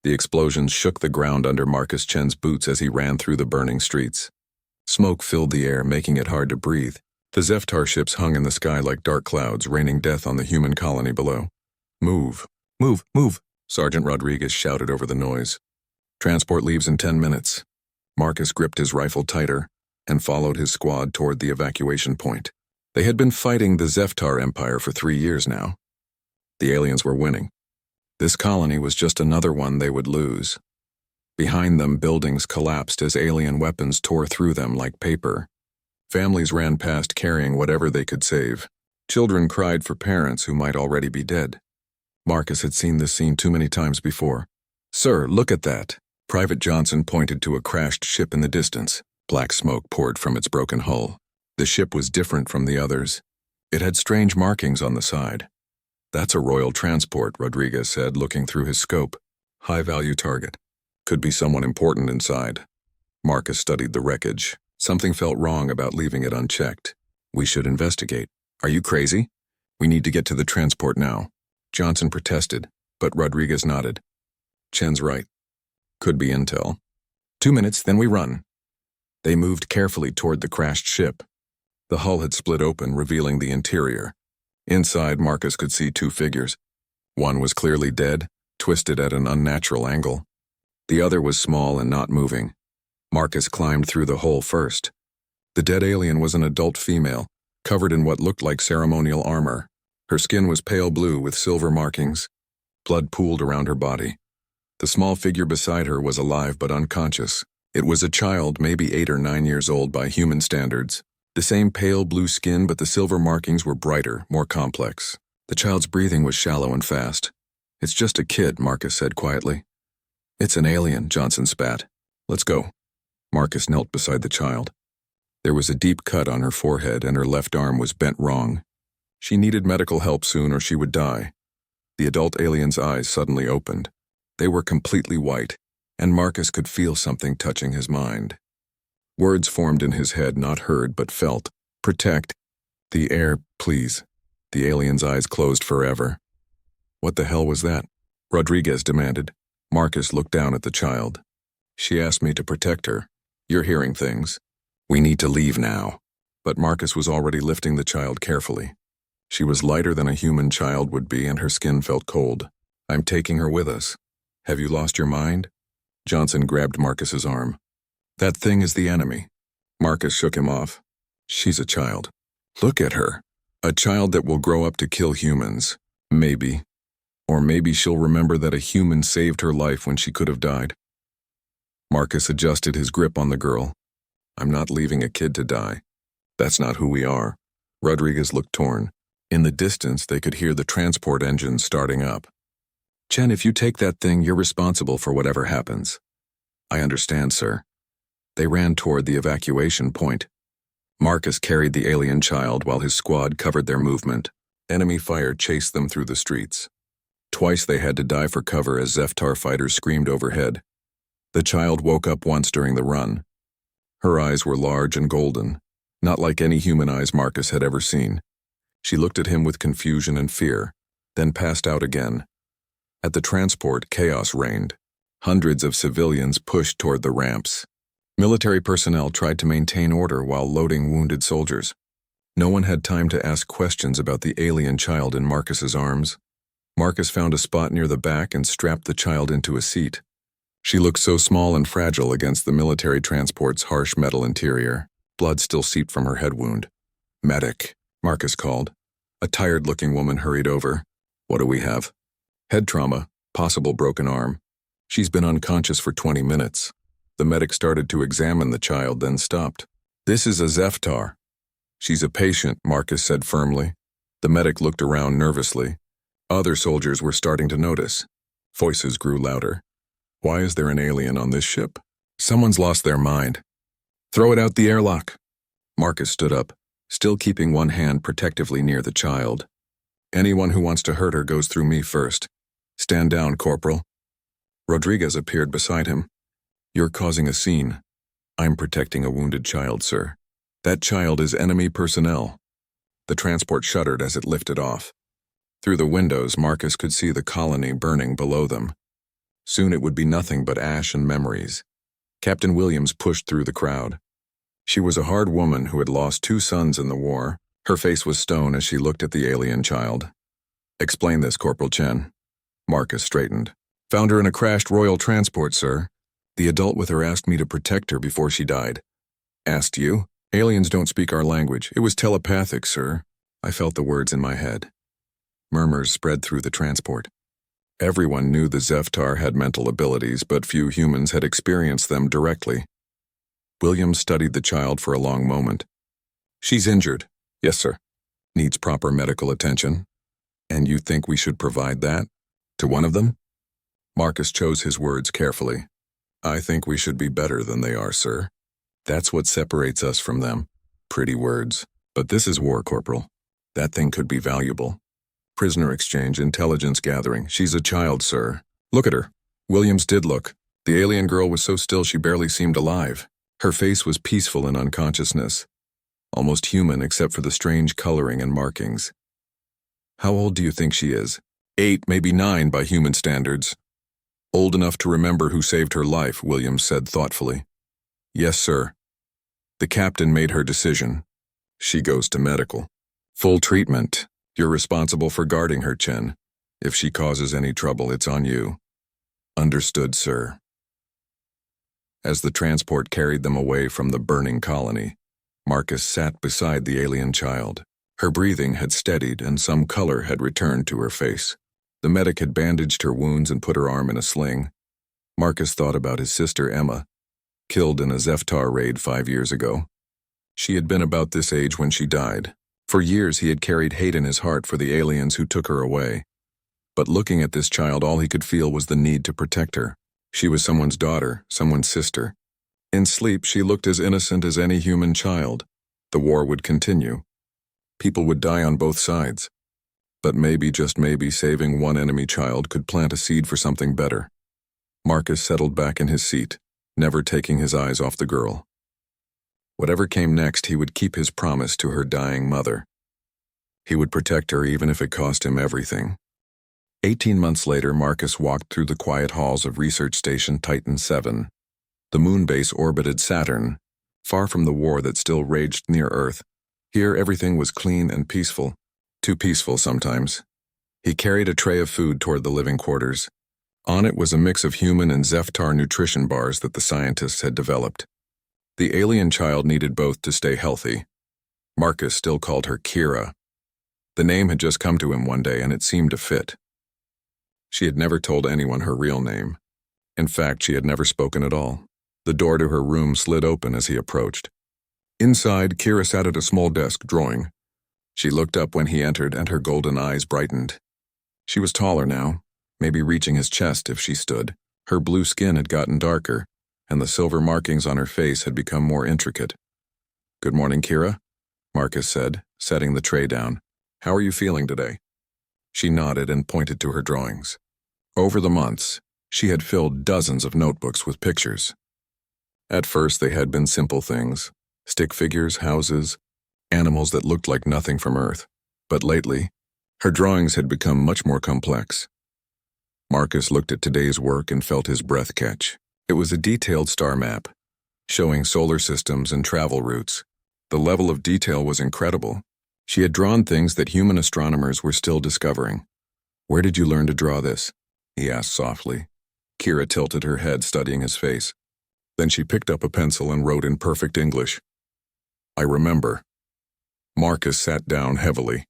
The explosions shook the ground under Marcus Chen's boots as he ran through the burning streets. Smoke filled the air, making it hard to breathe. The Zeftar ships hung in the sky like dark clouds, raining death on the human colony below. "Move! Move! Move!" Sergeant Rodriguez shouted over the noise. "Transport leaves in 10 minutes." Marcus gripped his rifle tighter and followed his squad toward the evacuation point. They had been fighting the Zeftar Empire for 3 years now. The aliens were winning. This colony was just another one they would lose. Behind them, buildings collapsed as alien weapons tore through them like paper. Families ran past carrying whatever they could save. Children cried for parents who might already be dead. Marcus had seen this scene too many times before. "Sir, look at that." Private Johnson pointed to a crashed ship in the distance. Black smoke poured from its broken hull. The ship was different from the others. It had strange markings on the side. "That's a royal transport," Rodriguez said, looking through his scope. "High-value target. Could be someone important inside." Marcus studied the wreckage. Something felt wrong about leaving it unchecked. "We should investigate." "Are you crazy? We need to get to the transport now." Johnson protested, but Rodriguez nodded. "Chen's right. Could be intel." 2 minutes, then we run." They moved carefully toward the crashed ship. The hull had split open, revealing the interior. Inside, Marcus could see 2 figures. One was clearly dead, twisted at an unnatural angle. The other was small and not moving. Marcus climbed through the hole first. The dead alien was an adult female, covered in what looked like ceremonial armor. Her skin was pale blue with silver markings. Blood pooled around her body. The small figure beside her was alive but unconscious. It was a child, maybe 8 or 9 years old by human standards. The same pale blue skin, but the silver markings were brighter, more complex. The child's breathing was shallow and fast. "It's just a kid," Marcus said quietly. "It's an alien," Johnson spat. "Let's go." Marcus knelt beside the child. There was a deep cut on her forehead and her left arm was bent wrong. She needed medical help soon or she would die. The adult alien's eyes suddenly opened. They were completely white, and Marcus could feel something touching his mind. Words formed in his head, not heard but felt. "Protect. The air, please." The alien's eyes closed forever. "What the hell was that?" Rodriguez demanded. Marcus looked down at the child. "She asked me to protect her. You're hearing things. We need to leave now." But Marcus was already lifting the child carefully. She was lighter than a human child would be, and her skin felt cold. "I'm taking her with us." "Have you lost your mind?" Johnson grabbed Marcus's arm. "That thing is the enemy." Marcus shook him off. "She's a child. Look at her. A child that will grow up to kill humans. Maybe. Or maybe she'll remember that a human saved her life when she could have died." Marcus adjusted his grip on the girl. "I'm not leaving a kid to die. That's not who we are." Rodriguez looked torn. In the distance, they could hear the transport engines starting up. "Chen, if you take that thing, you're responsible for whatever happens." "I understand, sir." They ran toward the evacuation point. Marcus carried the alien child while his squad covered their movement. Enemy fire chased them through the streets. Twice they had to dive for cover as Zeftar fighters screamed overhead. The child woke up once during the run. Her eyes were large and golden, not like any human eyes Marcus had ever seen. She looked at him with confusion and fear, then passed out again. At the transport, chaos reigned. Hundreds of civilians pushed toward the ramps. Military personnel tried to maintain order while loading wounded soldiers. No one had time to ask questions about the alien child in Marcus's arms. Marcus found a spot near the back and strapped the child into a seat. She looked so small and fragile against the military transport's harsh metal interior. Blood still seeped from her head wound. "Medic," Marcus called. A tired-looking woman hurried over. "What do we have?" "Head trauma, possible broken arm. She's been unconscious for 20 minutes. The medic started to examine the child, then stopped. "This is a Zeftar." "She's a patient," Marcus said firmly. The medic looked around nervously. Other soldiers were starting to notice. Voices grew louder. "Why is there an alien on this ship? Someone's lost their mind. Throw it out the airlock." Marcus stood up, still keeping one hand protectively near the child. "Anyone who wants to hurt her goes through me first. Stand down, Corporal." Rodriguez appeared beside him. "You're causing a scene." "I'm protecting a wounded child, sir." "That child is enemy personnel." The transport shuddered as it lifted off. Through the windows, Marcus could see the colony burning below them. Soon it would be nothing but ash and memories. Captain Williams pushed through the crowd. She was a hard woman who had lost 2 sons in the war. Her face was stone as she looked at the alien child. "Explain this, Corporal Chen." Marcus straightened. "Found her in a crashed royal transport, sir. The adult with her asked me to protect her before she died." "Asked you? Aliens don't speak our language. It was telepathic, sir." I felt the words in my head. Murmurs spread through the transport. Everyone knew the Zeftar had mental abilities, but few humans had experienced them directly. Williams studied the child for a long moment. "She's injured." "Yes, sir." "Needs proper medical attention." "And you think we should provide that? To one of them?" Marcus chose his words carefully. "I think we should be better than they are, sir. That's what separates us from them." Pretty words. But this is war, Corporal. That thing could be valuable. Prisoner exchange, intelligence gathering. She's a child, sir. Look at her. Williams did look. The alien girl was so still she barely seemed alive. Her face was peaceful in unconsciousness. Almost human except for the strange coloring and markings. "How old do you think she is?" 8, maybe 9 by human standards. "Old enough to remember who saved her life," Williams said thoughtfully. "Yes, sir." The captain made her decision. She goes to medical. Full treatment. You're responsible for guarding her, Chen. If she causes any trouble, it's on you. Understood, sir. As the transport carried them away from the burning colony, Marcus sat beside the alien child. Her breathing had steadied and some color had returned to her face. The medic had bandaged her wounds and put her arm in a sling. Marcus thought about his sister Emma, killed in a Zeftar raid 5 years ago. She had been about this age when she died. For years he had carried hate in his heart for the aliens who took her away. But looking at this child, all he could feel was the need to protect her. She was someone's daughter, someone's sister. In sleep, she looked as innocent as any human child. The war would continue. People would die on both sides. But maybe, just maybe, saving one enemy child could plant a seed for something better. Marcus settled back in his seat, never taking his eyes off the girl. Whatever came next, he would keep his promise to her dying mother. He would protect her even if it cost him everything. 18 months later, Marcus walked through the quiet halls of Research Station Titan 7. The moon base orbited Saturn, far from the war that still raged near Earth. Here, everything was clean and peaceful. Too peaceful sometimes. He carried a tray of food toward the living quarters. On it was a mix of human and Zeftar nutrition bars that the scientists had developed. The alien child needed both to stay healthy. Marcus still called her Kira. The name had just come to him one day and it seemed to fit. She had never told anyone her real name. In fact, she had never spoken at all. The door to her room slid open as he approached. Inside, Kira sat at a small desk, drawing. She looked up when he entered and her golden eyes brightened. She was taller now, maybe reaching his chest if she stood. Her blue skin had gotten darker, and the silver markings on her face had become more intricate. "Good morning, Kira," Marcus said, setting the tray down. "How are you feeling today?" She nodded and pointed to her drawings. Over the months, she had filled dozens of notebooks with pictures. At first, they had been simple things: stick figures, houses, animals that looked like nothing from Earth. But lately, her drawings had become much more complex. Marcus looked at today's work and felt his breath catch. It was a detailed star map, showing solar systems and travel routes. The level of detail was incredible. She had drawn things that human astronomers were still discovering. "Where did you learn to draw this?" he asked softly. Kira tilted her head, studying his face. Then she picked up a pencil and wrote in perfect English. "I remember." Marcus sat down heavily.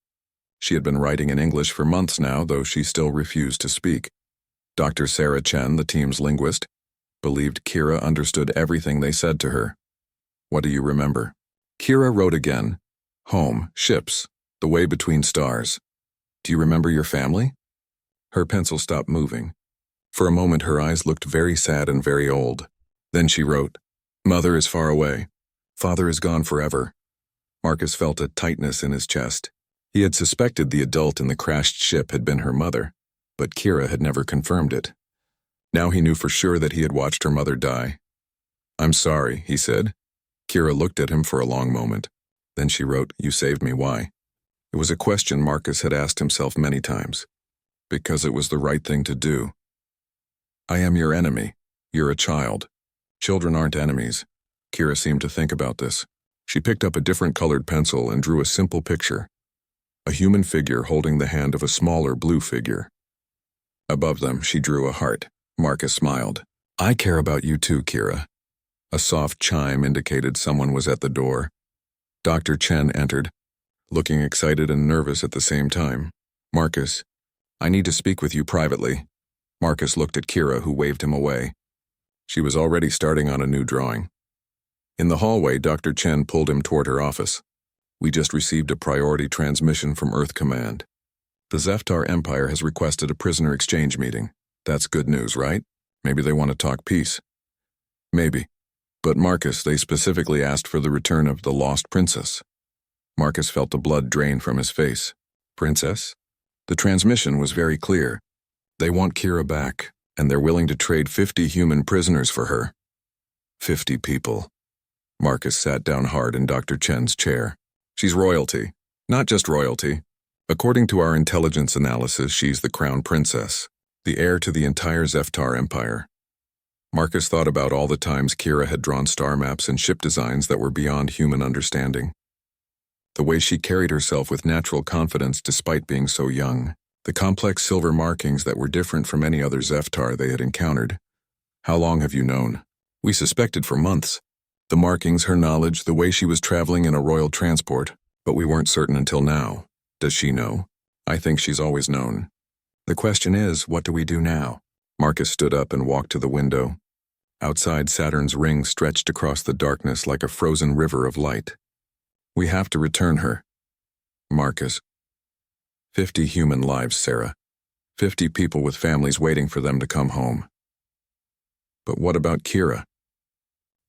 She had been writing in English for months now, though she still refused to speak. Dr. Sarah Chen, the team's linguist, believed Kira understood everything they said to her. "What do you remember?" Kira wrote again. "Home, ships, the way between stars. Do you remember your family?" Her pencil stopped moving. For a moment her eyes looked very sad and very old. Then she wrote, "Mother is far away. Father is gone forever." Marcus felt a tightness in his chest. He had suspected the adult in the crashed ship had been her mother, but Kira had never confirmed it. Now he knew for sure that he had watched her mother die. "I'm sorry," he said. Kira looked at him for a long moment. Then she wrote, "You saved me, why?" It was a question Marcus had asked himself many times. Because it was the right thing to do. I am your enemy. You're a child. Children aren't enemies. Kira seemed to think about this. She picked up a different colored pencil and drew a simple picture. A human figure holding the hand of a smaller blue figure. Above them, she drew a heart. Marcus smiled. I care about you too, Kira. A soft chime indicated someone was at the door. Dr. Chen entered, looking excited and nervous at the same time. Marcus, I need to speak with you privately. Marcus looked at Kira, who waved him away. She was already starting on a new drawing. In the hallway, Dr. Chen pulled him toward her office. We just received a priority transmission from Earth Command. The Zeftar Empire has requested a prisoner exchange meeting. That's good news, right? Maybe they want to talk peace. Maybe. But Marcus, they specifically asked for the return of the lost princess. Marcus felt the blood drain from his face. Princess? The transmission was very clear. They want Kira back, and they're willing to trade 50 human prisoners for her. 50 people. Marcus sat down hard in Dr. Chen's chair. She's royalty. Not just royalty. According to our intelligence analysis, she's the crown princess, the heir to the entire Zeftar Empire. Marcus thought about all the times Kira had drawn star maps and ship designs that were beyond human understanding. The way she carried herself with natural confidence despite being so young. The complex silver markings that were different from any other Zeftar they had encountered. How long have you known? We suspected for months. The markings, her knowledge, the way she was traveling in a royal transport, but we weren't certain until now. Does she know? I think she's always known. The question is, what do we do now? Marcus stood up and walked to the window. Outside, Saturn's ring stretched across the darkness like a frozen river of light. We have to return her. Marcus. 50 human lives, Sarah. 50 people with families waiting for them to come home. But what about Kira?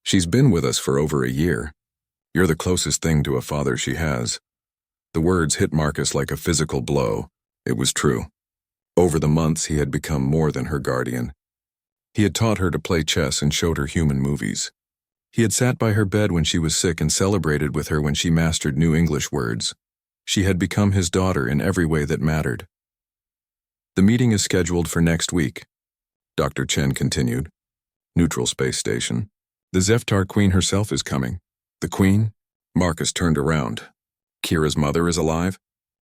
She's been with us for over a year. You're the closest thing to a father she has. The words hit Marcus like a physical blow. It was true. Over the months, he had become more than her guardian. He had taught her to play chess and showed her human movies. He had sat by her bed when she was sick and celebrated with her when she mastered new English words. She had become his daughter in every way that mattered. The meeting is scheduled for next week, Dr. Chen continued. Neutral space station. The Zeftar Queen herself is coming. The Queen? Marcus turned around. Kira's mother is alive?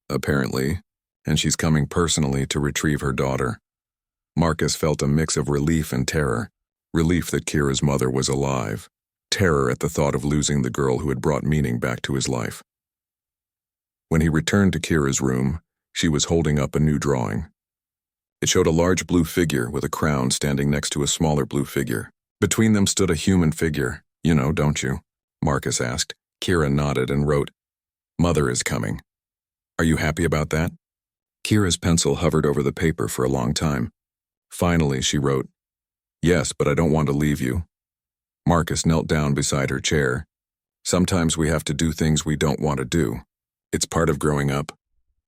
Apparently, and she's coming personally to retrieve her daughter. Marcus felt a mix of relief and terror. Relief that Kira's mother was alive. Terror at the thought of losing the girl who had brought meaning back to his life. When he returned to Kira's room, she was holding up a new drawing. It showed a large blue figure with a crown standing next to a smaller blue figure. Between them stood a human figure. You know, don't you? Marcus asked. Kira nodded and wrote, Mother is coming. Are you happy about that? Kira's pencil hovered over the paper for a long time. Finally, she wrote, Yes, but I don't want to leave you. Marcus knelt down beside her chair. Sometimes we have to do things we don't want to do. It's part of growing up.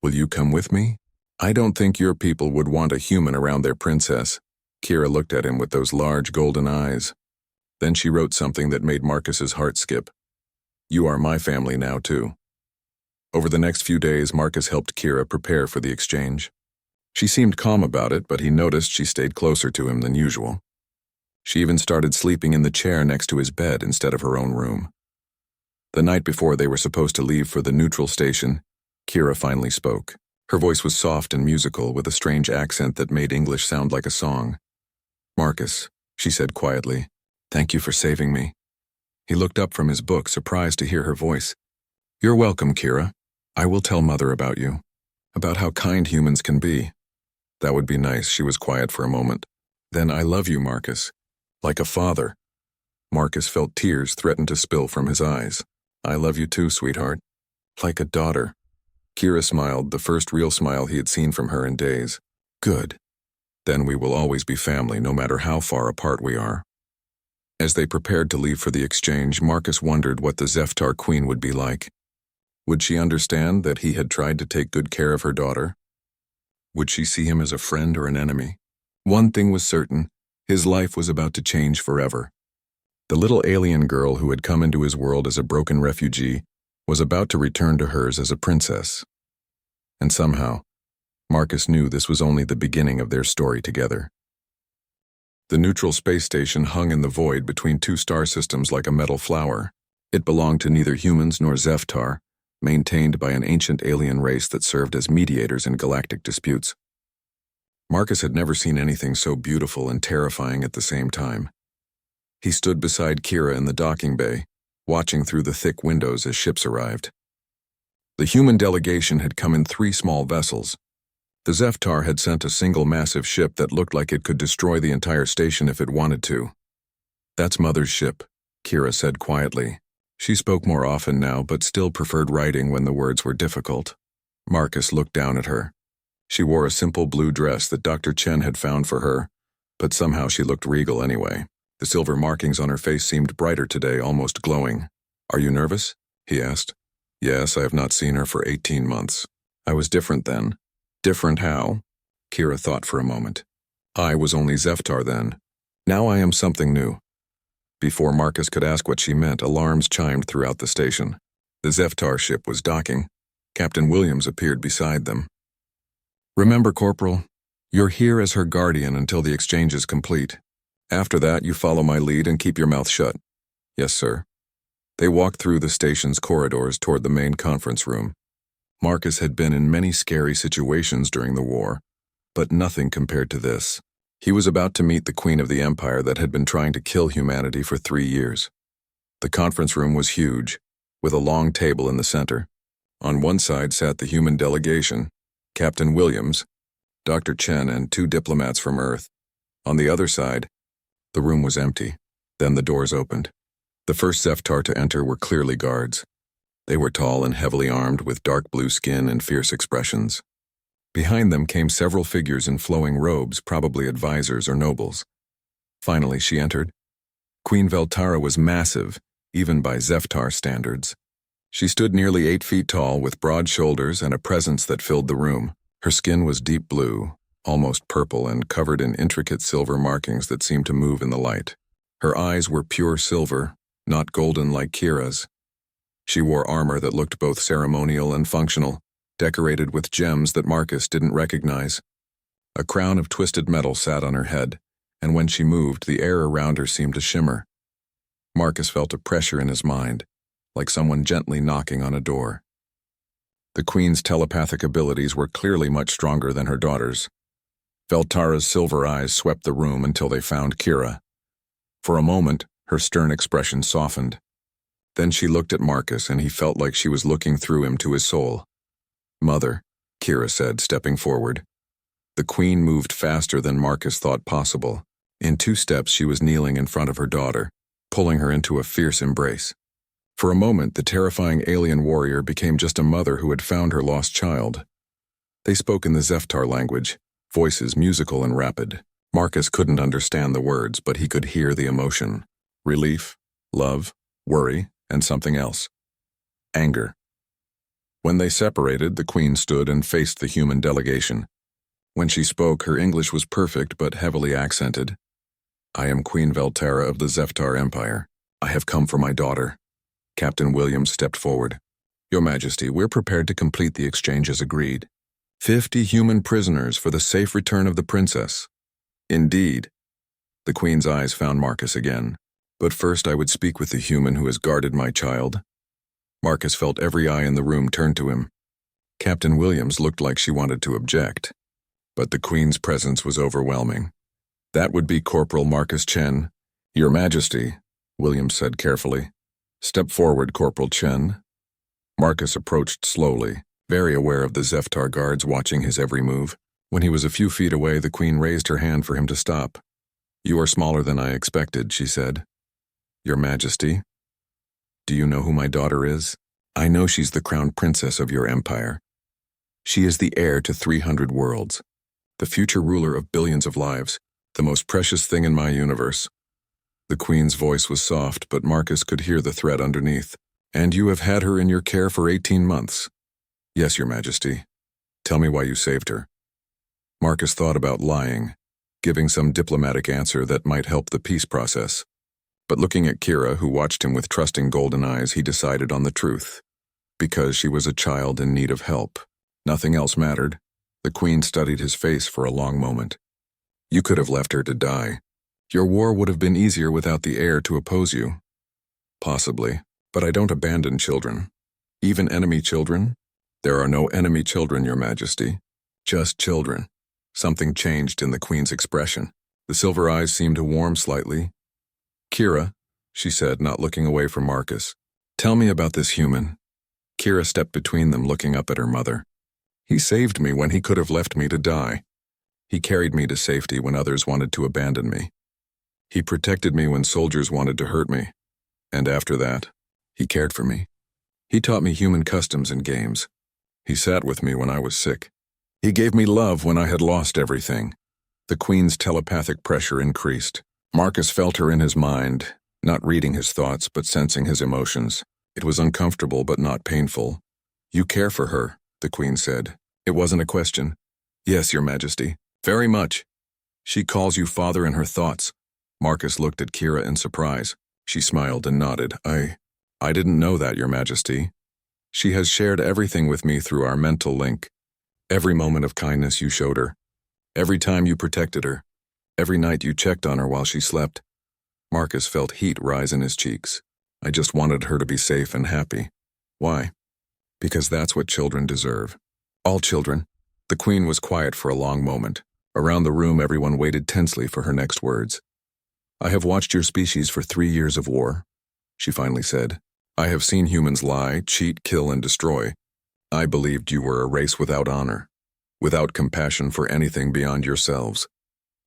Will you come with me? I don't think your people would want a human around their princess. Kira looked at him with those large golden eyes. Then she wrote something that made Marcus's heart skip. You are my family now, too. Over the next few days, Marcus helped Kira prepare for the exchange. She seemed calm about it, but he noticed she stayed closer to him than usual. She even started sleeping in the chair next to his bed instead of her own room. The night before they were supposed to leave for the neutral station, Kira finally spoke. Her voice was soft and musical, with a strange accent that made English sound like a song. Marcus, she said quietly, thank you for saving me. He looked up from his book, surprised to hear her voice. You're welcome, Kira. I will tell Mother about you, about how kind humans can be. That would be nice. She was quiet for a moment. Then I love you, Marcus. Like a father. Marcus felt tears threaten to spill from his eyes. I love you too, sweetheart. Like a daughter. Kira smiled, the first real smile he had seen from her in days. Good. Then we will always be family, no matter how far apart we are. As they prepared to leave for the exchange, Marcus wondered what the Zeftar Queen would be like. Would she understand that he had tried to take good care of her daughter? Would she see him as a friend or an enemy? One thing was certain, his life was about to change forever. The little alien girl who had come into his world as a broken refugee was about to return to hers as a princess. And somehow, Marcus knew this was only the beginning of their story together. The neutral space station hung in the void between two star systems like a metal flower. It belonged to neither humans nor Zeftar, maintained by an ancient alien race that served as mediators in galactic disputes. Marcus had never seen anything so beautiful and terrifying at the same time. He stood beside Kira in the docking bay, watching through the thick windows as ships arrived. The human delegation had come in 3 small vessels. The Zeftar had sent a single massive ship that looked like it could destroy the entire station if it wanted to. "That's Mother's ship," Kira said quietly. She spoke more often now, but still preferred writing when the words were difficult. Marcus looked down at her. She wore a simple blue dress that Dr. Chen had found for her, but somehow she looked regal anyway. The silver markings on her face seemed brighter today, almost glowing. "Are you nervous?" he asked. "Yes, I have not seen her for 18 months. I was different then." "Different how?" Kira thought for a moment. "I was only Zeftar then. Now I am something new." Before Marcus could ask what she meant, alarms chimed throughout the station. The Zeftar ship was docking. Captain Williams appeared beside them. "Remember, Corporal, you're here as her guardian until the exchange is complete. After that, you follow my lead and keep your mouth shut." "Yes, sir." They walked through the station's corridors toward the main conference room. Marcus had been in many scary situations during the war, but nothing compared to this. He was about to meet the Queen of the Empire that had been trying to kill humanity for 3 years. The conference room was huge, with a long table in the center. On one side sat the human delegation, Captain Williams, Dr. Chen, and 2 diplomats from Earth. On the other side, the room was empty. Then the doors opened. The first Zeftar to enter were clearly guards. They were tall and heavily armed with dark blue skin and fierce expressions. Behind them came several figures in flowing robes, probably advisors or nobles. Finally, she entered. Queen Veltara was massive, even by Zeftar standards. She stood nearly 8 feet tall with broad shoulders and a presence that filled the room. Her skin was deep blue, almost purple, and covered in intricate silver markings that seemed to move in the light. Her eyes were pure silver, not golden like Kira's. She wore armor that looked both ceremonial and functional, decorated with gems that Marcus didn't recognize. A crown of twisted metal sat on her head, and when she moved, the air around her seemed to shimmer. Marcus felt a pressure in his mind, like someone gently knocking on a door. The Queen's telepathic abilities were clearly much stronger than her daughter's. Veltara's silver eyes swept the room until they found Kira. For a moment, her stern expression softened. Then she looked at Marcus, and he felt like she was looking through him to his soul. "Mother," Kira said, stepping forward. The Queen moved faster than Marcus thought possible. In 2 steps, she was kneeling in front of her daughter, pulling her into a fierce embrace. For a moment, the terrifying alien warrior became just a mother who had found her lost child. They spoke in the Zeftar language, voices musical and rapid. Marcus couldn't understand the words, but he could hear the emotion. Relief, love, worry, and something else. Anger. When they separated, the Queen stood and faced the human delegation. When she spoke, her English was perfect but heavily accented. "I am Queen Veltara of the Zeftar Empire. I have come for my daughter." Captain Williams stepped forward. "Your Majesty, we're prepared to complete the exchange as agreed. 50 human prisoners for the safe return of the princess." "Indeed." The Queen's eyes found Marcus again. "But first I would speak with the human who has guarded my child." Marcus felt every eye in the room turn to him. Captain Williams looked like she wanted to object, but the Queen's presence was overwhelming. "That would be Corporal Marcus Chen." "Your Majesty," Williams said carefully. "Step forward, Corporal Chen." Marcus approached slowly, very aware of the Zeftar guards watching his every move. When he was a few feet away, the Queen raised her hand for him to stop. "You are smaller than I expected," she said. "Your Majesty, do you know who my daughter is? I know she's the crown princess of your empire. She is the heir to 300 worlds, the future ruler of billions of lives, the most precious thing in my universe." The Queen's voice was soft, but Marcus could hear the threat underneath. "And you have had her in your care for 18 months. "Yes, Your Majesty." "Tell me why you saved her." Marcus thought about lying, giving some diplomatic answer that might help the peace process. But looking at Kira, who watched him with trusting golden eyes, he decided on the truth. Because she was a child in need of help. Nothing else mattered. The Queen studied his face for a long moment. "You could have left her to die. Your war would have been easier without the heir to oppose you. Possibly, but I don't abandon children. Even enemy children? There are no enemy children, Your Majesty. Just children. Something changed in the Queen's expression. The silver eyes seemed to warm slightly. Kira, she said, not looking away from Marcus. Tell me about this human. Kira stepped between them, looking up at her mother. He saved me when he could have left me to die. He carried me to safety when others wanted to abandon me. He protected me when soldiers wanted to hurt me. And after that, he cared for me. He taught me human customs and games. He sat with me when I was sick. He gave me love when I had lost everything. The Queen's telepathic pressure increased. Marcus felt her in his mind, not reading his thoughts but sensing his emotions. It was uncomfortable but not painful. You care for her, the Queen said. It wasn't a question. Yes, Your Majesty. Very much. She calls you father in her thoughts. Marcus looked at Kira in surprise. She smiled and nodded. I didn't know that, Your Majesty. She has shared everything with me through our mental link. Every moment of kindness you showed her. Every time you protected her. Every night you checked on her while she slept. Marcus felt heat rise in his cheeks. I just wanted her to be safe and happy. Why? Because that's what children deserve. All children. The Queen was quiet for a long moment. Around the room, everyone waited tensely for her next words. I have watched your species for 3 years of war, she finally said. I have seen humans lie, cheat, kill, and destroy. I believed you were a race without honor, without compassion for anything beyond yourselves.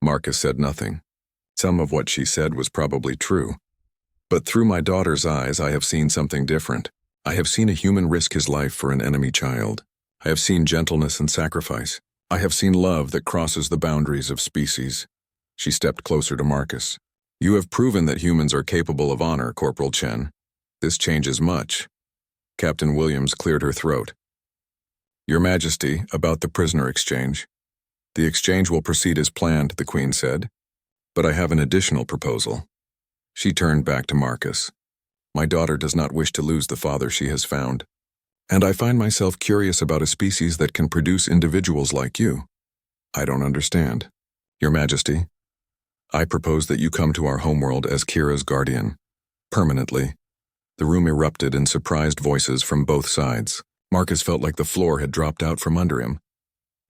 Marcus said nothing. Some of what she said was probably true. But through my daughter's eyes, I have seen something different. I have seen a human risk his life for an enemy child. I have seen gentleness and sacrifice. I have seen love that crosses the boundaries of species. She stepped closer to Marcus. You have proven that humans are capable of honor, Corporal Chen. This changes much. Captain Williams cleared her throat. Your Majesty, about the prisoner exchange. The exchange will proceed as planned, the Queen said. But I have an additional proposal. She turned back to Marcus. My daughter does not wish to lose the father she has found. And I find myself curious about a species that can produce individuals like you. I don't understand. Your Majesty, I propose that you come to our homeworld as Kira's guardian. Permanently. The room erupted in surprised voices from both sides. Marcus felt like the floor had dropped out from under him.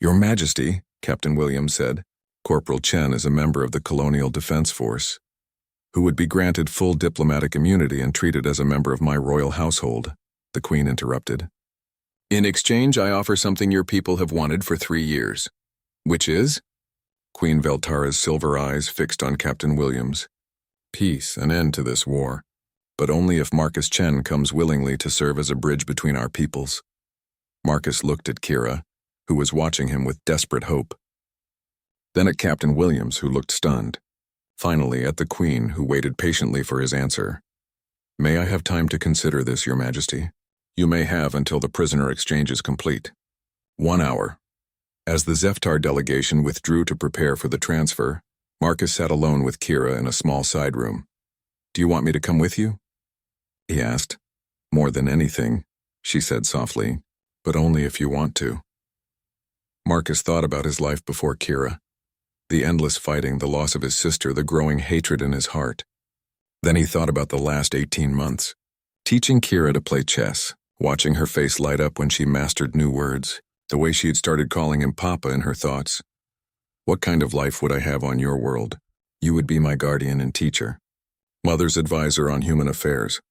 Your Majesty, Captain Williams said, Corporal Chen is a member of the Colonial Defense Force, who would be granted full diplomatic immunity and treated as a member of my royal household, the Queen interrupted. In exchange, I offer something your people have wanted for 3 years. Which is? Queen Veltara's silver eyes fixed on Captain Williams. Peace, an end to this war. But only if Marcus Chen comes willingly to serve as a bridge between our peoples. Marcus looked at Kira, who was watching him with desperate hope. Then at Captain Williams, who looked stunned. Finally at the Queen, who waited patiently for his answer. May I have time to consider this, Your Majesty? You may have until the prisoner exchange is complete. 1 hour. As the Zeftar delegation withdrew to prepare for the transfer, Marcus sat alone with Kira in a small side room. Do you want me to come with you? He asked. More than anything, she said softly, but only if you want to. Marcus thought about his life before Kira. The endless fighting, the loss of his sister, the growing hatred in his heart. Then he thought about the last 18 months. Teaching Kira to play chess, watching her face light up when she mastered new words, the way she had started calling him Papa in her thoughts. What kind of life would I have on your world? You would be my guardian and teacher. Mother's advisor on human affairs.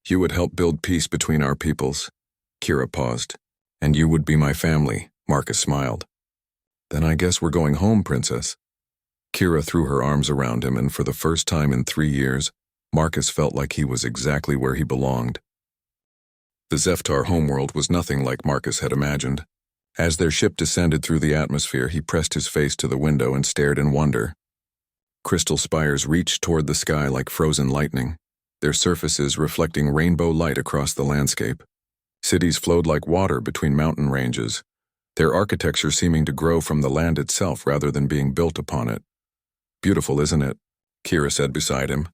You would help build peace between our peoples. Kira paused. And you would be my family, Marcus smiled. Then I guess we're going home, Princess. Kira threw her arms around him, and for the first time in 3 years, Marcus felt like he was exactly where he belonged. The Zeftar homeworld was nothing like Marcus had imagined. As their ship descended through the atmosphere, he pressed his face to the window and stared in wonder. Crystal spires reached toward the sky like frozen lightning, their surfaces reflecting rainbow light across the landscape. Cities flowed like water between mountain ranges, their architecture seeming to grow from the land itself rather than being built upon it. Beautiful, isn't it? Kira said beside him.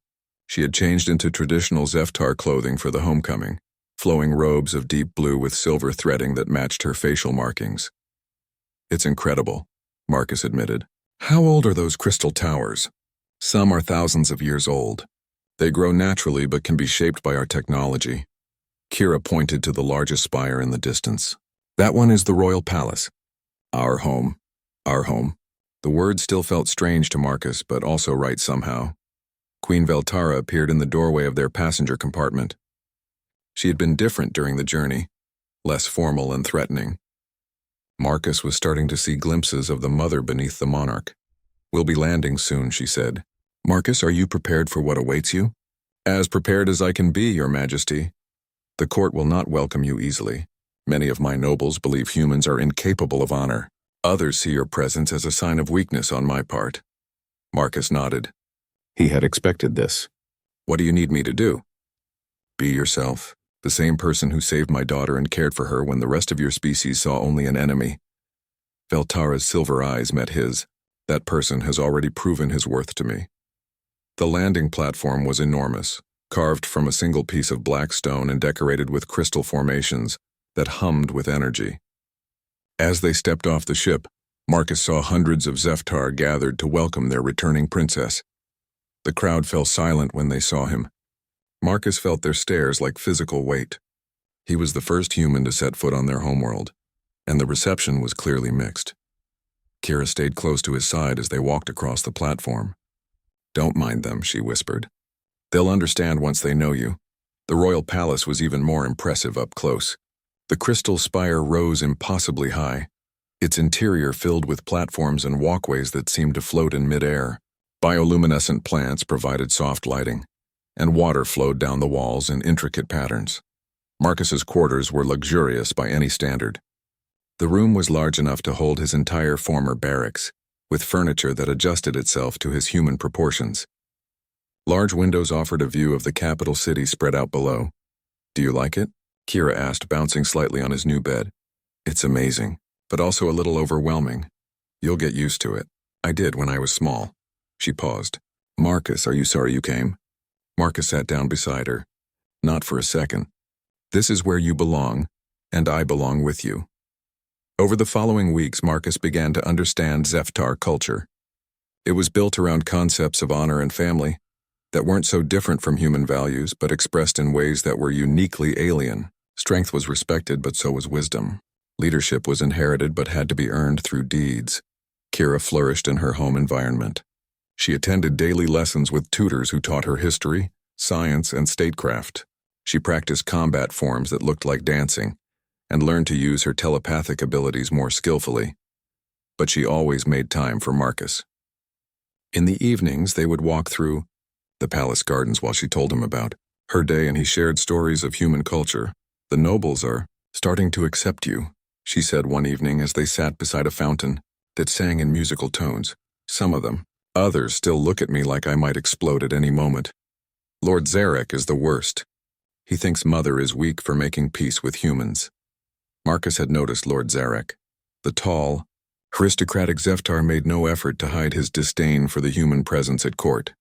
She had changed into traditional Zeftar clothing for the homecoming, flowing robes of deep blue with silver threading that matched her facial markings. It's incredible, Marcus admitted. How old are those crystal towers? Some are thousands of years old. They grow naturally but can be shaped by our technology. Kira pointed to the largest spire in the distance. That one is the royal palace. Our home. Our home. The word still felt strange to Marcus, but also right somehow. Queen Veltara appeared in the doorway of their passenger compartment. She had been different during the journey, less formal and threatening. Marcus was starting to see glimpses of the mother beneath the monarch. "We'll be landing soon," she said. "Marcus, are you prepared for what awaits you?" "As prepared as I can be, Your Majesty. The court will not welcome you easily. Many of my nobles believe humans are incapable of honor. Others see your presence as a sign of weakness on my part." Marcus nodded. He had expected this. "What do you need me to do?" "Be yourself, the same person who saved my daughter and cared for her when the rest of your species saw only an enemy." Veltara's silver eyes met his. "That person has already proven his worth to me." The landing platform was enormous, carved from a single piece of black stone and decorated with crystal formations that hummed with energy. As they stepped off the ship, Marcus saw hundreds of Zeftar gathered to welcome their returning princess. The crowd fell silent when they saw him. Marcus felt their stares like physical weight. He was the first human to set foot on their homeworld, and the reception was clearly mixed. Kira stayed close to his side as they walked across the platform. "Don't mind them," she whispered. "They'll understand once they know you." The royal palace was even more impressive up close. The crystal spire rose impossibly high, its interior filled with platforms and walkways that seemed to float in midair. Bioluminescent plants provided soft lighting, and water flowed down the walls in intricate patterns. Marcus's quarters were luxurious by any standard. The room was large enough to hold his entire former barracks, with furniture that adjusted itself to his human proportions. Large windows offered a view of the capital city spread out below. "Do you like it?" Kira asked, bouncing slightly on his new bed. "It's amazing, but also a little overwhelming. You'll get used to it. I did when I was small." She paused. "Marcus, are you sorry you came?" Marcus sat down beside her. "Not for a second. This is where you belong, and I belong with you." Over the following weeks, Marcus began to understand Zeftar culture. It was built around concepts of honor and family that weren't so different from human values, but expressed in ways that were uniquely alien. Strength was respected, but so was wisdom. Leadership was inherited, but had to be earned through deeds. Kira flourished in her home environment. She attended daily lessons with tutors who taught her history, science, and statecraft. She practiced combat forms that looked like dancing, and learned to use her telepathic abilities more skillfully. But she always made time for Marcus. In the evenings, they would walk through the palace gardens while she told him about her day, and he shared stories of human culture. "The nobles are starting to accept you," she said one evening as they sat beside a fountain that sang in musical tones. "Some of them. Others still look at me like I might explode at any moment. Lord Zarek is the worst. He thinks Mother is weak for making peace with humans." Marcus had noticed Lord Zarek. The tall, aristocratic Zeftar made no effort to hide his disdain for the human presence at court.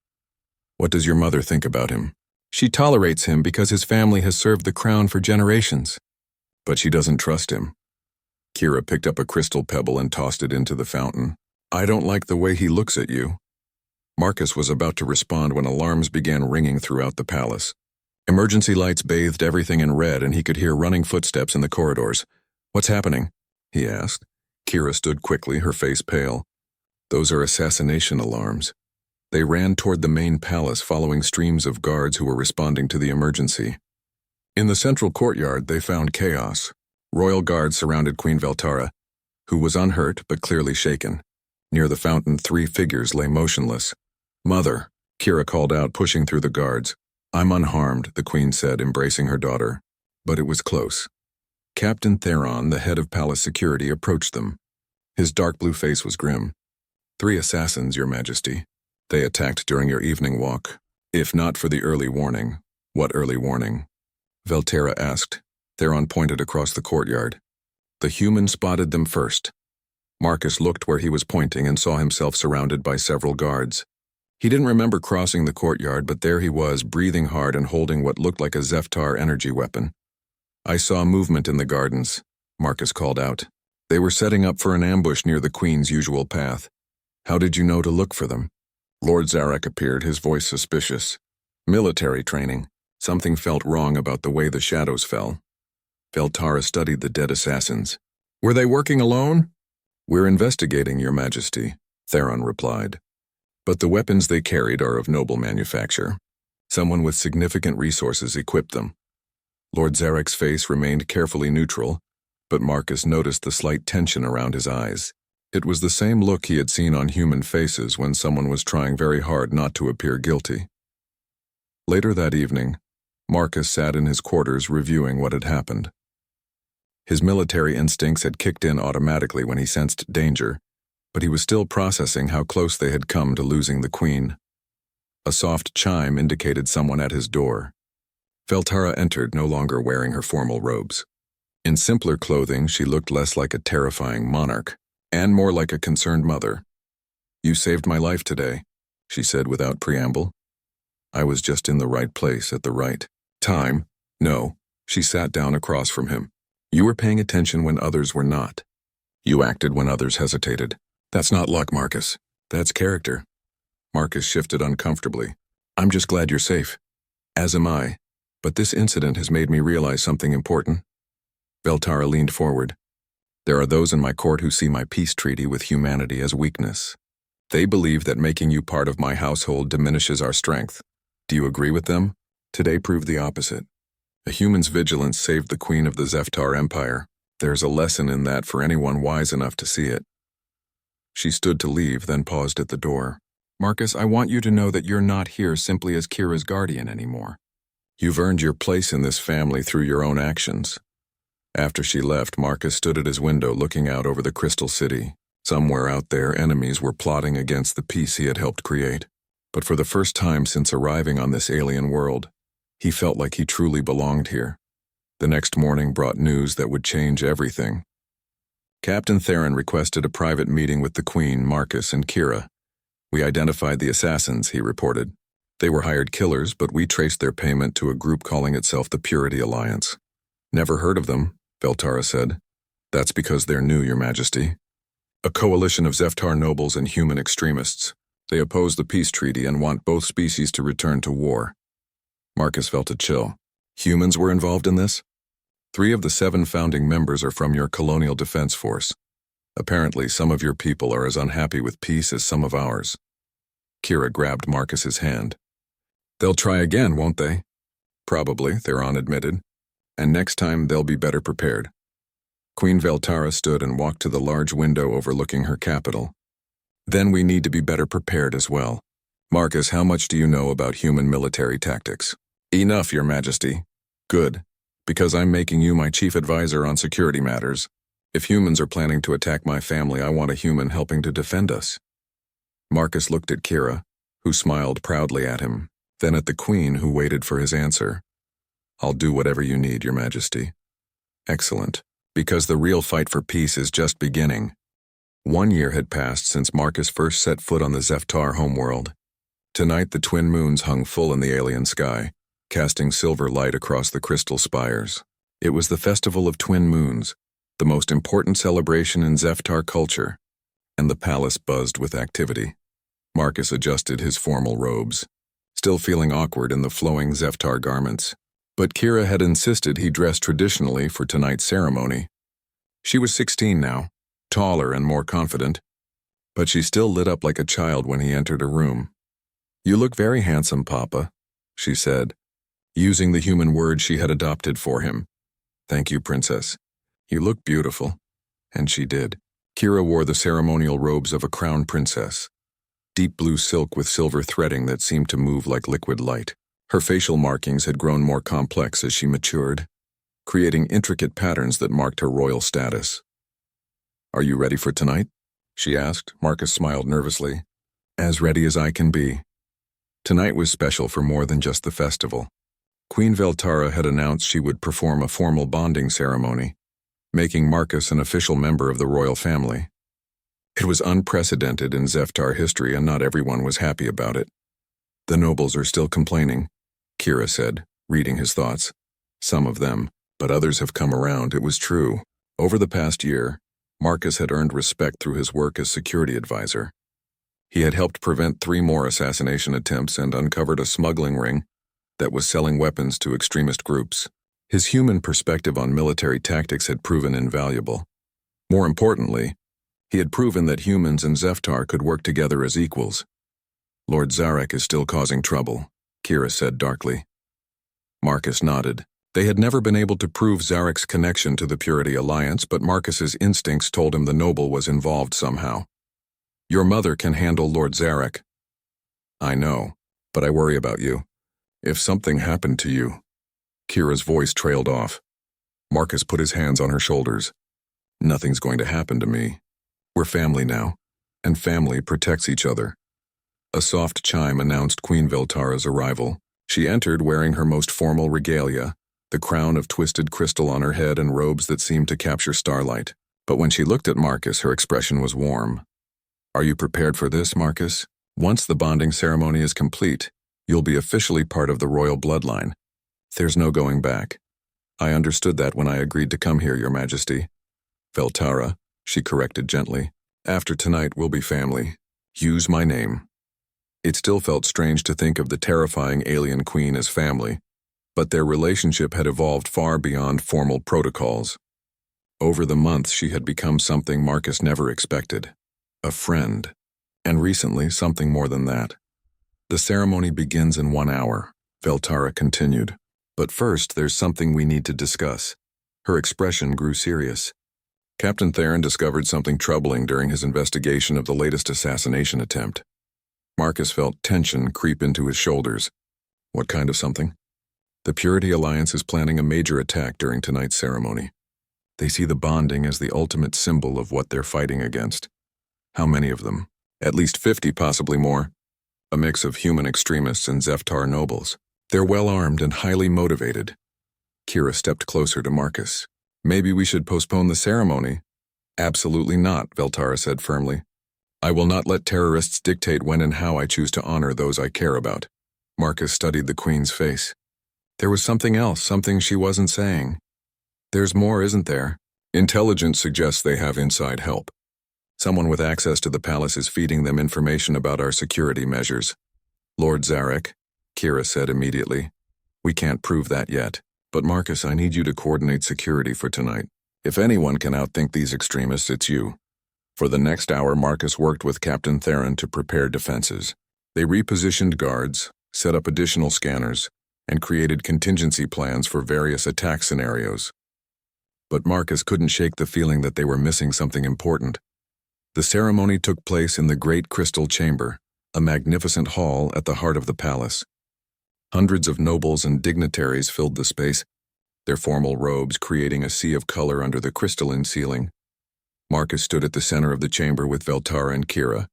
"What does your mother think about him?" "She tolerates him because his family has served the crown for generations." "But she doesn't trust him." Kira picked up a crystal pebble and tossed it into the fountain. "I don't like the way he looks at you." Marcus was about to respond when alarms began ringing throughout the palace. Emergency lights bathed everything in red, and he could hear running footsteps in the corridors. "What's happening?" he asked. Kira stood quickly, her face pale. "Those are assassination alarms." They ran toward the main palace, following streams of guards who were responding to the emergency. In the central courtyard, they found chaos. Royal guards surrounded Queen Veltara, who was unhurt but clearly shaken. Near the fountain, 3 figures lay motionless. "Mother," Kira called out, pushing through the guards. "I'm unharmed," the queen said, embracing her daughter. But it was close. Captain Theron, the head of palace security, approached them. His dark blue face was grim. "3 assassins, Your Majesty. They attacked during your evening walk. If not for the early warning." "What early warning?" Veltara asked. Theron pointed across the courtyard. "The human spotted them first." Marcus looked where he was pointing and saw himself surrounded by several guards. He didn't remember crossing the courtyard, but there he was, breathing hard and holding what looked like a Zeftar energy weapon. "I saw movement in the gardens," Marcus called out. "They were setting up for an ambush near the Queen's usual path. How did you know to look for them?" Lord Zarek appeared, his voice suspicious. Military training. Something felt wrong about the way the shadows fell. Veltara studied the dead assassins. Were they working alone? We're investigating, Your Majesty, Theron replied. But the weapons they carried are of noble manufacture. Someone with significant resources equipped them. Lord Zarek's face remained carefully neutral, but Marcus noticed the slight tension around his eyes. It was the same look he had seen on human faces when someone was trying very hard not to appear guilty. Later that evening, Marcus sat in his quarters reviewing what had happened. His military instincts had kicked in automatically when he sensed danger, but he was still processing how close they had come to losing the Queen. A soft chime indicated someone at his door. Veltara entered, no longer wearing her formal robes. In simpler clothing, she looked less like a terrifying monarch, and more like a concerned mother. "You saved my life today," she said without preamble. "I was just in the right place at the right time." "No," she sat down across from him. "You were paying attention when others were not. You acted when others hesitated. That's not luck, Marcus. That's character." Marcus shifted uncomfortably. "I'm just glad you're safe." "As am I. But this incident has made me realize something important." Veltara leaned forward. "There are those in my court who see my peace treaty with humanity as weakness. They believe that making you part of my household diminishes our strength. Do you agree with them? Today proved the opposite. A human's vigilance saved the Queen of the Zeftar Empire. There's a lesson in that for anyone wise enough to see it." She stood to leave, then paused at the door. "Marcus, I want you to know that you're not here simply as Kira's guardian anymore. You've earned your place in this family through your own actions." After she left, Marcus stood at his window looking out over the Crystal City. Somewhere out there, enemies were plotting against the peace he had helped create. But for the first time since arriving on this alien world, he felt like he truly belonged here. The next morning brought news that would change everything. Captain Theron requested a private meeting with the Queen, Marcus, and Kira. "We identified the assassins," he reported. "They were hired killers, but we traced their payment to a group calling itself the Purity Alliance." "Never heard of them," Veltara said. "That's because they're new, Your Majesty. A coalition of Zeftar nobles and human extremists. They oppose the peace treaty and want both species to return to war." Marcus felt a chill. "Humans were involved in this?" 3 of the 7 founding members are from your colonial defense force. Apparently, some of your people are as unhappy with peace as some of ours." Kira grabbed Marcus's hand. "They'll try again, won't they?" "Probably," Theron admitted. "And next time they'll be better prepared." Queen Veltara stood and walked to the large window overlooking her capital. "Then we need to be better prepared as well. Marcus, how much do you know about human military tactics?" "Enough, Your Majesty." "Good. Because I'm making you my chief advisor on security matters. If humans are planning to attack my family, I want a human helping to defend us." Marcus looked at Kira, who smiled proudly at him, then at the Queen, who waited for his answer. "I'll do whatever you need, Your Majesty." "Excellent. Because the real fight for peace is just beginning." 1 year had passed since Marcus first set foot on the Zeftar homeworld. Tonight the twin moons hung full in the alien sky, casting silver light across the crystal spires. It was the Festival of Twin Moons, the most important celebration in Zeftar culture, and the palace buzzed with activity. Marcus adjusted his formal robes, still feeling awkward in the flowing Zeftar garments. But Kira had insisted he dress traditionally for tonight's ceremony. She was 16 now, taller and more confident, but she still lit up like a child when he entered a room. "You look very handsome, Papa," she said, using the human word she had adopted for him. "Thank you, Princess. You look beautiful." And she did. Kira wore the ceremonial robes of a crown princess, deep blue silk with silver threading that seemed to move like liquid light. Her facial markings had grown more complex as she matured, creating intricate patterns that marked her royal status. "Are you ready for tonight?" she asked. Marcus smiled nervously. "As ready as I can be." Tonight was special for more than just the festival. Queen Veltara had announced she would perform a formal bonding ceremony, making Marcus an official member of the royal family. It was unprecedented in Zeftar history, and not everyone was happy about it. "The nobles are still complaining," Kira said, reading his thoughts. "Some of them, but others have come around." It was true. Over the past year, Marcus had earned respect through his work as security advisor. He had helped prevent 3 more assassination attempts and uncovered a smuggling ring that was selling weapons to extremist groups. His human perspective on military tactics had proven invaluable. More importantly, he had proven that humans and Zeftar could work together as equals. Lord Zarek is still causing trouble, Kira said darkly. Marcus nodded. They had never been able to prove Zarek's connection to the Purity Alliance, but Marcus's instincts told him the noble was involved somehow. Your mother can handle Lord Zarek. I know, but I worry about you. If something happened to you. Kira's voice trailed off. Marcus put his hands on her shoulders. Nothing's going to happen to me. We're family now, and family protects each other. A soft chime announced Queen Veltara's arrival. She entered wearing her most formal regalia, the crown of twisted crystal on her head and robes that seemed to capture starlight. But when she looked at Marcus, her expression was warm. Are you prepared for this, Marcus? Once the bonding ceremony is complete, you'll be officially part of the royal bloodline. There's no going back. I understood that when I agreed to come here, Your Majesty. Veltara, she corrected gently. After tonight, we'll be family. Use my name. It still felt strange to think of the terrifying alien queen as family, but their relationship had evolved far beyond formal protocols. Over the months, she had become something Marcus never expected. A friend. And recently, something more than that. The ceremony begins in 1 hour, Veltara continued. But first, there's something we need to discuss. Her expression grew serious. Captain Theron discovered something troubling during his investigation of the latest assassination attempt. Marcus felt tension creep into his shoulders. What kind of something? The Purity Alliance is planning a major attack during tonight's ceremony. They see the bonding as the ultimate symbol of what they're fighting against. How many of them? At least 50, possibly more. A mix of human extremists and Zeftar nobles. They're well-armed and highly motivated. Kira stepped closer to Marcus. Maybe we should postpone the ceremony. Absolutely not, Veltara said firmly. I will not let terrorists dictate when and how I choose to honor those I care about. Marcus studied the Queen's face. There was something else, something she wasn't saying. There's more, isn't there? Intelligence suggests they have inside help. Someone with access to the palace is feeding them information about our security measures. Lord Zarek, Kira said immediately. We can't prove that yet. But Marcus, I need you to coordinate security for tonight. If anyone can outthink these extremists, it's you. For the next hour, Marcus worked with Captain Theron to prepare defenses. They repositioned guards, set up additional scanners, and created contingency plans for various attack scenarios. But Marcus couldn't shake the feeling that they were missing something important. The ceremony took place in the Great Crystal Chamber, a magnificent hall at the heart of the palace. Hundreds of nobles and dignitaries filled the space, their formal robes creating a sea of color under the crystalline ceiling. Marcus stood at the center of the chamber with Veltara and Kira,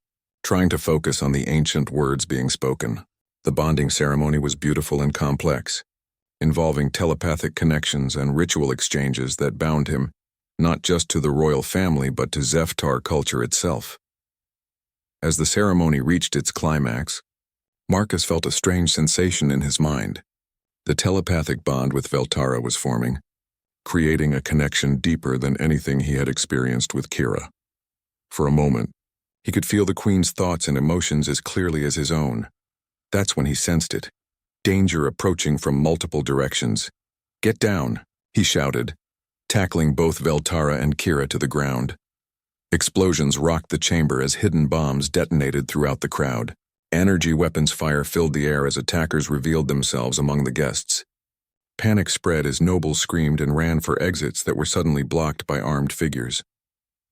trying to focus on the ancient words being spoken. The bonding ceremony was beautiful and complex, involving telepathic connections and ritual exchanges that bound him not just to the royal family but to Zeftar culture itself. As the ceremony reached its climax, Marcus felt a strange sensation in his mind. The telepathic bond with Veltara was forming, creating a connection deeper than anything he had experienced with Kira. For a moment, he could feel the Queen's thoughts and emotions as clearly as his own. That's when he sensed it. Danger approaching from multiple directions. Get down, he shouted, tackling both Veltara and Kira to the ground. Explosions rocked the chamber as hidden bombs detonated throughout the crowd. Energy weapons fire filled the air as attackers revealed themselves among the guests. Panic spread as nobles screamed and ran for exits that were suddenly blocked by armed figures.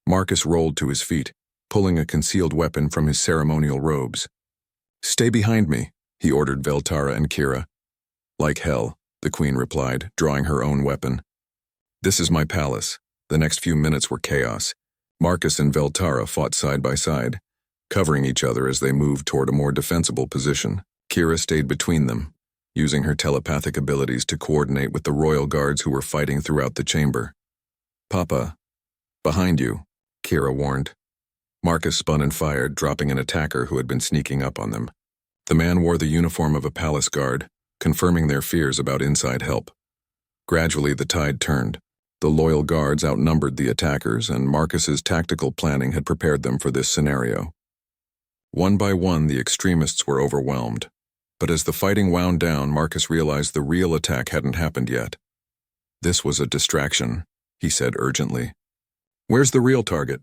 Marcus rolled to his feet, pulling a concealed weapon from his ceremonial robes. Stay behind me, he ordered Veltara and Kira. Like hell, the Queen replied, drawing her own weapon. This is my palace. The next few minutes were chaos. Marcus and Veltara fought side by side, covering each other as they moved toward a more defensible position. Kira stayed between them, using her telepathic abilities to coordinate with the royal guards who were fighting throughout the chamber. Papa, behind you, Kira warned. Marcus spun and fired, dropping an attacker who had been sneaking up on them. The man wore the uniform of a palace guard, confirming their fears about inside help. Gradually, the tide turned. The loyal guards outnumbered the attackers, and Marcus's tactical planning had prepared them for this scenario. One by one, the extremists were overwhelmed. But as the fighting wound down, Marcus realized the real attack hadn't happened yet. "This was a distraction," he said urgently. "Where's the real target?"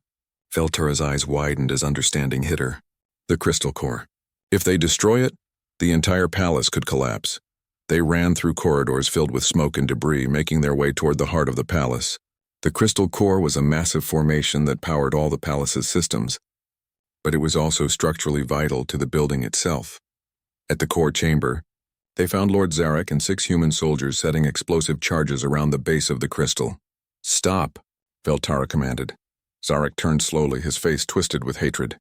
Veltara's eyes widened as understanding hit her. "The crystal core. If they destroy it, the entire palace could collapse." They ran through corridors filled with smoke and debris, making their way toward the heart of the palace. The crystal core was a massive formation that powered all the palace's systems, but it was also structurally vital to the building itself. At the core chamber, they found Lord Zarek and 6 human soldiers setting explosive charges around the base of the crystal. "Stop," Veltara commanded. Zarek turned slowly, his face twisted with hatred.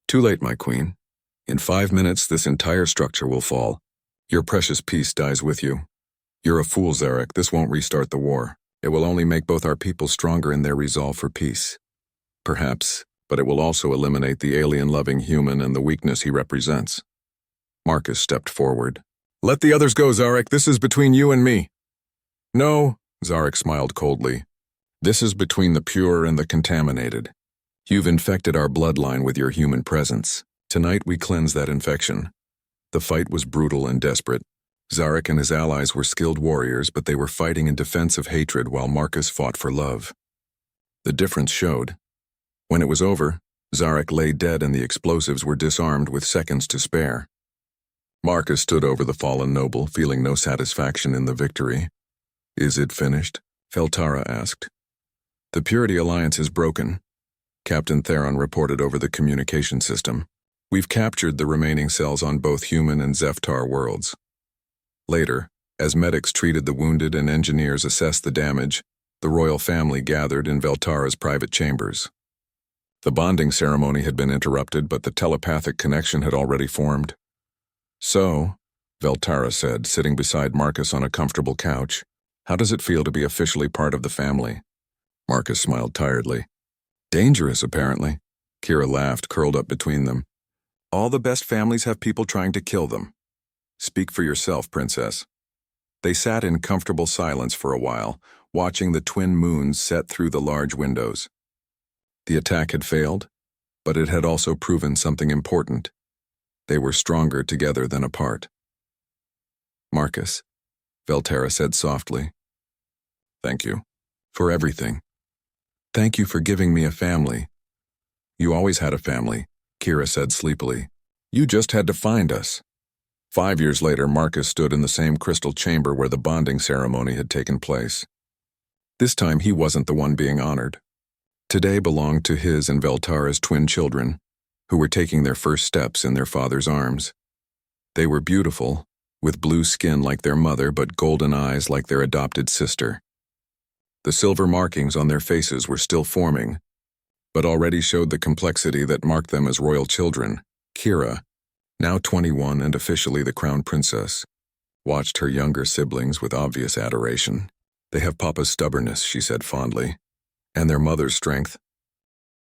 "Too late, my queen. In 5 minutes, this entire structure will fall. Your precious peace dies with you. You're a fool, Zarek. This won't restart the war. It will only make both our people stronger in their resolve for peace. Perhaps, but it will also eliminate the alien-loving human and the weakness he represents." Marcus stepped forward. "Let the others go, Zarek. This is between you and me." "No," Zarek smiled coldly. "This is between the pure and the contaminated. You've infected our bloodline with your human presence. Tonight we cleanse that infection." The fight was brutal and desperate. Zarek and his allies were skilled warriors, but they were fighting in defense of hatred while Marcus fought for love. The difference showed. When it was over, Zarek lay dead and the explosives were disarmed with seconds to spare. Marcus stood over the fallen noble, feeling no satisfaction in the victory. "Is it finished?" Veltara asked. "The Purity Alliance is broken," Captain Theron reported over the communication system. "We've captured the remaining cells on both human and Zeftar worlds." Later, as medics treated the wounded and engineers assessed the damage, the royal family gathered in Veltara's private chambers. The bonding ceremony had been interrupted, but the telepathic connection had already formed. "So," Veltara said, sitting beside Marcus on a comfortable couch, "how does it feel to be officially part of the family?" Marcus smiled tiredly. "Dangerous, apparently." Kira laughed, curled up between them. "All the best families have people trying to kill them." "Speak for yourself, Princess." They sat in comfortable silence for a while, watching the twin moons set through the large windows. The attack had failed, but it had also proven something important. They were stronger together than apart. "Marcus," Veltara said softly. "Thank you. For everything. Thank you for giving me a family." "You always had a family," Kira said sleepily. "You just had to find us." 5 years later, Marcus stood in the same crystal chamber where the bonding ceremony had taken place. This time, he wasn't the one being honored. Today belonged to his and Veltara's twin children, who were taking their first steps in their father's arms. They were beautiful, with blue skin like their mother but golden eyes like their adopted sister. The silver markings on their faces were still forming, but already showed the complexity that marked them as royal children. Kira, now 21 and officially the crown princess, watched her younger siblings with obvious adoration. "They have Papa's stubbornness," she said fondly, "and their mother's strength.